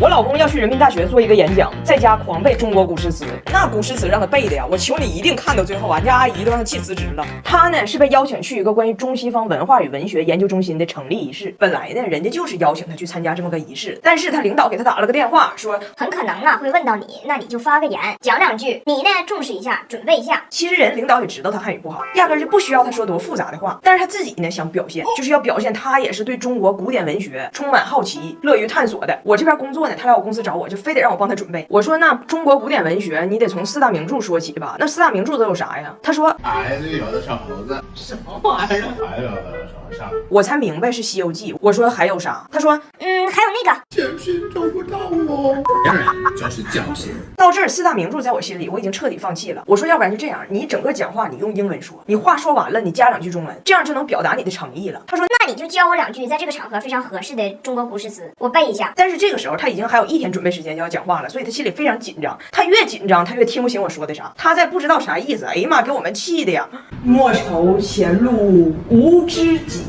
我老公要去人民大学做一个演讲，在家狂背中国古诗词，那古诗词让他背的呀，我求你一定看到最后，俺家阿姨都让他气辞职了。他呢是被邀请去一个关于中西方文化与文学研究中心的成立仪式，本来呢人家就是邀请他去参加这么个仪式，但是他领导给他打了个电话，说很可能啊会问到你，那你就发个言，讲两句，你呢重视一下，准备一下。其实人领导也知道他汉语不好，压根就不需要他说多复杂的话，但是他自己呢想表现，就是要表现他也是对中国古典文学充满好奇，乐于探索的。我这边工作呢，他来我公司找我，就非得让我帮他准备。我说那中国古典文学你得从四大名著说起吧，那四大名著都有啥呀？他说孩子有的小猴子，什么玩意儿？还有的什么上？我才明白是《西游记》。我说还有啥？他说还有那个甜心找不到我。当然就是教训。到这儿四大名著在我心里我已经彻底放弃了。我说要不然就这样，你整个讲话你用英文说，你话说完了你加两句中文，这样就能表达你的诚意了。他说那你就教我两句在这个场合非常合适的中国古诗词，我背一下。但是这个时候他已经还有一天准备时间就要讲话了，所以他心里非常紧张。他越紧张他越听不清我说的啥，他在不知道啥意思。哎呀妈，给我们气的呀！莫愁前路无知己，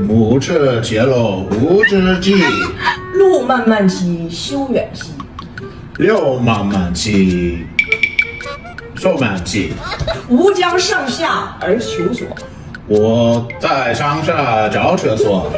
不测前路无知己，路漫漫其修远兮，路漫漫其修远兮。吾将上下而求索。我在上下找厕所。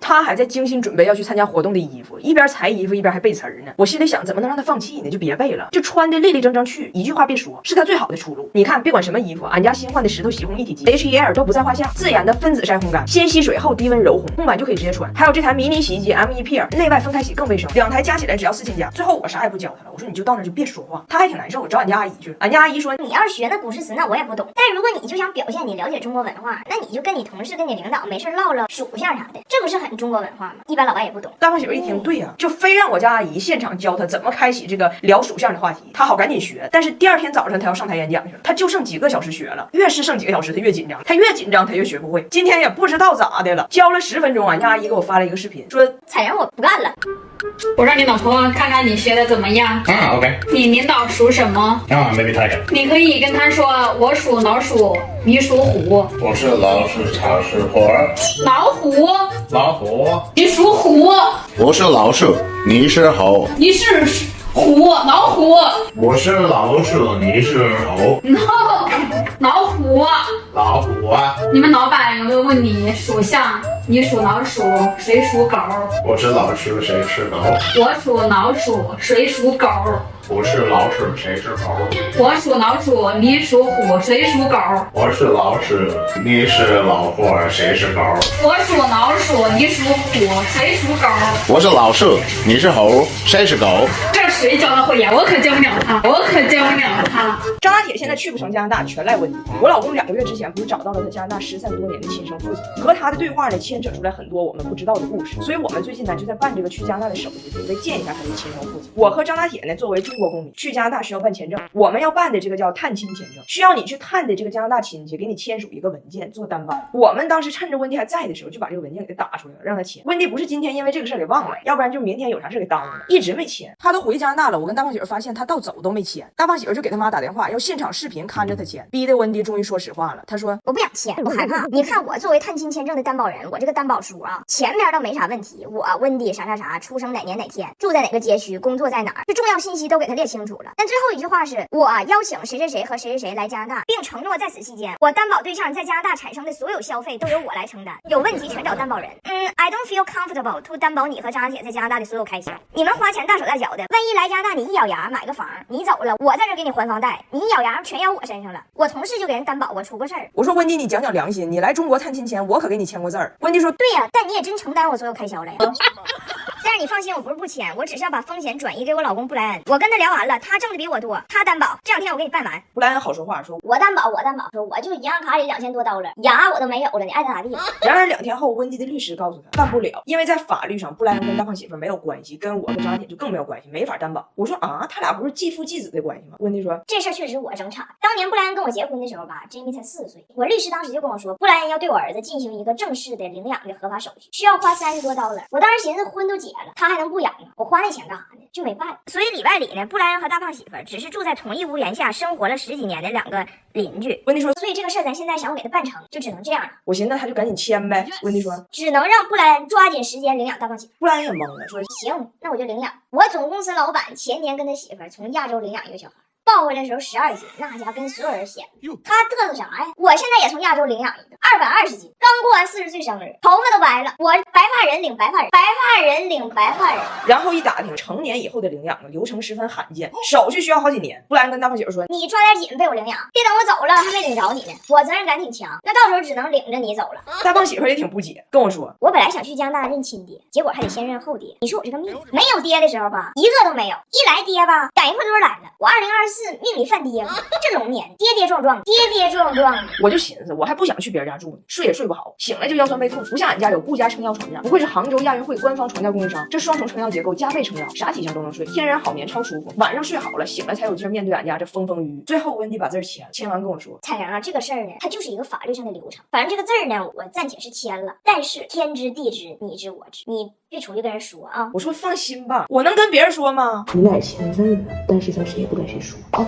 他还在精心准备要去参加活动的衣服，一边裁衣服一边还背词儿呢。我心里想，怎么能让他放弃呢？就别背了，就穿的立立正正去，一句话别说，是他最好的出路。你看，别管什么衣服，俺家新换的石头洗烘一体机 HEL 都不在话下，自研的分子晒烘干，先吸水后低温柔烘，烘完就可以直接穿。还有这台迷你洗衣机 M1 Peer， 内外分开洗更卫生，两台加起来只要4000加。最后我啥也不教他了，我说你就到那就别说话。他还挺难受，我找俺家阿姨去了。俺家阿姨说，你要是学那古诗词，那我也不懂。但如果你就想表现你了解中国文化，那你就跟你同事跟你领导没事唠唠属相啥的，这不是很中国文化吗？一般老外也不懂。大胖媳妇一听，对呀，就非让我家阿姨现场教他怎么开启这个聊属相的话题，他好赶紧学。但是第二天早上他要上台演讲去了，他就剩几个小时学了，越是剩几个小时他越紧张，他越紧张他越学不会。今天也不知道咋的了，教了10分钟，俺家阿姨给我发了一个视频，说采人我不干了。我让你老婆看看你学的怎么样。OK。你领导属什么Maybe Tiger。你可以跟他说，我属老鼠，你属虎。我是老鼠，草是虎儿。老虎，老虎。你属虎。我是老鼠，你是猴。你是虎，老虎。我是老鼠，你是猴。老虎。老虎啊！你们老板有没有问你属相？你属老鼠，谁属狗？我是老鼠，谁是狗？我属老鼠，谁属狗？我是老鼠，谁是狗？我属老鼠，你属虎，谁属狗？我是老鼠，你是老虎，谁是狗？我属老鼠，你属虎，谁属狗？我是老鼠，你是猴，谁是狗？这谁教的会呀？我可教不了他，我可教不了他。张大铁现在去不成加拿大，全赖温迪。我老公2个月之前不是找到了他加拿大失散多年的亲生父亲，和他的对话呢牵扯出来很多我们不知道的故事，所以我们最近呢就在办这个去加拿大的手续，准备见一下他的亲生父亲。我和张大铁呢作为中国公民去加拿大需要办签证，我们要办的这个叫探亲签证，需要你去探的这个加拿大亲戚给你签署一个文件做担保。我们当时趁着温迪还在的时候就把这个文件给他打出来了，让他签。温迪不是今天因为这个事儿给忘了，要不然就明天有啥事给耽误了，一直没签。他都回加拿大了，我跟大胖媳妇发现他到走都没签，大胖媳妇就给他妈打电话要现场视频看着他签，逼得温迪终于说实话了。他说我不想签，我害怕。你看我作为探亲签证的担保人，我这个担保书啊，前面倒没啥问题，我温迪啥啥啥，出生哪年哪天，住在哪个街区，工作在哪儿，这重要信息都给他列清楚了。但最后一句话是我邀请谁谁谁和谁谁谁来加拿大，并承诺在此期间，我担保对象在加拿大产生的所有消费都由我来承担，有问题全找担保人。I don't feel comfortable to 担保你和张大铁在加拿大的所有开销。你们花钱大手大脚的，万一来加拿大你一咬牙买个房，你走了，我在这给你还房贷，你一咬牙全咬我身上了。我同事就给人担保过出过事儿。我说温迪，你讲讲良心，你来中国探亲前我可给你签过字儿。温迪说对呀，但你也真承担我所有开销了呀。但是你放心，我不是不签，我只是要把风险转移给我老公布莱恩。我跟他聊完了，他挣的比我多，他担保，这2天我给你办完。布莱恩好说话，说我担保，说我就银行卡里2000多刀了，牙我都没有了，你爱咋咋地。然而2天后，温迪的律师告诉他办不了，因为在法律上布莱恩跟大胖媳妇没有关系，跟我跟张大铁就更没有关系，没法担保。我说啊，他俩不是继父继子的关系吗？温迪说这事儿确实我整岔。当年布莱恩跟我结婚的时候吧，Jamie 才4岁，我律师当时就跟我说，布莱恩要对我儿子进行一个正式的领养的合法手续，需要花30多刀了。我当时寻思婚都结了，他还能不养吗？我花那钱干啥呢？就没办。所以里外里呢，布莱恩和大胖媳妇只是住在同一屋檐下生活了10几年的2个邻居。温迪说，所以这个事儿咱现在想要给他办成，就只能这样了。我寻思那他就赶紧签呗。温迪说，只能让布莱恩抓紧时间领养大胖媳妇。布莱恩也懵了，说行，那我就领养。我总公司老板前年跟他媳妇从亚洲领养一个小孩。抱回来的时候12斤，那家跟所有人显摆。他嘚瑟啥呀？我现在也从亚洲领养一个220斤，刚过完40岁生日，头发都白了。我白发人领白发人，白发人领白发人。然后一打听，成年以后的领养流程十分罕见，手续需要好几年。布莱恩跟大胖媳妇说，你抓点紧被我领养，别等我走了还没领着你呢。我责任感挺强，那到时候只能领着你走了。大胖媳妇也挺不解，跟我说，我本来想去加拿大认亲爹，结果还得先认后爹。你说我这个命，没有爹的时候吧，一个都没有；一来爹吧，赶一块堆来了。我2024命里犯爹。这龙年跌跌撞撞，跌跌撞撞的，我就寻思，我还不想去别人家住呢，睡也睡不好，醒来就腰酸背痛，不像俺家有顾家撑腰床垫，不愧是杭州亚运会官方床垫供应商，这双重撑腰结构加倍撑腰，啥体型都能睡，天然好眠超舒服，晚上睡好了，醒来才有劲面对俺家这风风雨雨。最后温迪把字签完跟我说，彩玲啊，这个事儿呢，它就是一个法律上的流程，反正这个字儿呢，我暂且是签了，但是天知地知你知我知，你别出去跟人说啊。我说放心吧，我能跟别人说吗？你俩签字了，但是咱谁也不跟谁说啊。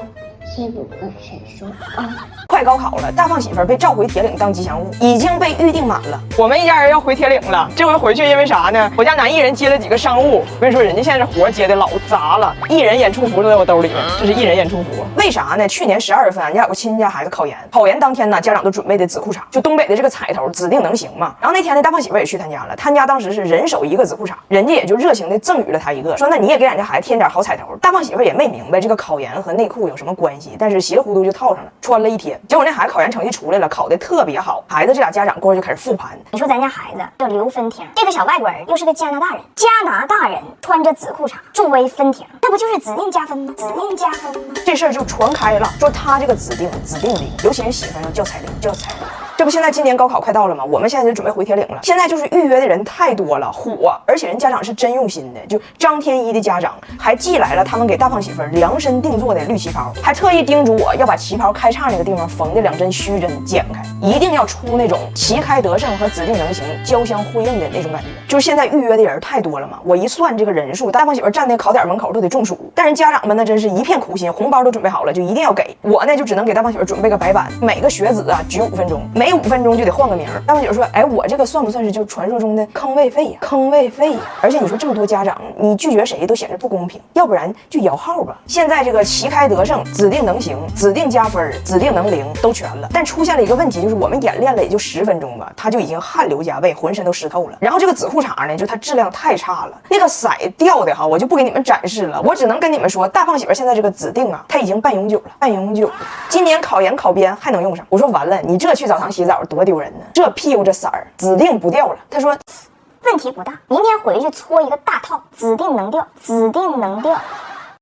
谁不跟谁说啊？快高考了，大胖媳妇被召回铁岭当吉祥物，已经被预定满了。我们一家人要回铁岭了，这回回去因为啥呢？我家男艺人接了几个商务，我跟你说，人家现在这活接的老杂了，艺人演出服都在我兜里面，这是艺人演出服。为啥呢？去年12月份，俺家有个亲家孩子考研，考研当天呢，家长都准备的紫裤衩，就东北的这个彩头，指定能行嘛。然后那天呢，大胖媳妇也去他家了，他家当时是人手一个紫裤衩，人家也就热情的赠予了他一个，说那你也给俺家孩子添点好彩头。大胖媳妇也没明白这个考研和内裤有什么关系，但是稀里糊涂就套上了，穿了一天。结果那孩子考研成绩出来了，考得特别好，孩子这俩家长过去就开始复盘。你说咱家孩子叫刘芬婷，这个小外国人又是个加拿大人，加拿大人穿着紫裤衩助威芬婷，那不就是指定加分吗？指定加分吗？这事儿就传开了，说他这个指定零，尤其是喜欢要叫彩铃，叫彩铃。这不现在今年高考快到了吗？我们现在就准备回铁岭了。现在就是预约的人太多了，火，而且人家长是真用心的，就张天一的家长还寄来了他们给大胖媳妇量身定做的绿旗袍，还特意叮嘱我要把旗袍开叉那个地方缝的2针虚针剪开，一定要出那种旗开得胜和指定能行交相辉映的那种感觉。就是现在预约的人太多了嘛，我一算这个人数，大胖媳妇站那考点门口都得中暑。但是家长们呢真是一片苦心，红包都准备好了，就一定要给我呢，就只能给大胖媳妇准备个白板，每个学子啊举5分钟，每5分钟就得换个名。大胖媳妇说，哎，我这个算不算是就传说中的坑位费呀？坑位费呀！而且你说这么多家长，你拒绝谁都显得不公平，要不然就摇号吧。现在这个旗开得胜、指定能行、指定加分、指定能灵都全了，但出现了一个问题，就是我们演练了也就10分钟吧，他就已经汗流浃背，浑身都湿透了。然后这个紫裤衩呢，就它质量太差了，那个色掉的哈，我就不给你们展示了，我只能跟你们说，大胖媳妇现在这个指定啊，它已经半永久了，半永久了。今年考研考编还能用上。我说完了，你这去澡堂洗澡多丢人呢，这屁股这色儿指定不掉了。他说问题不大，明天回去搓一个大套，指定能掉，指定能掉。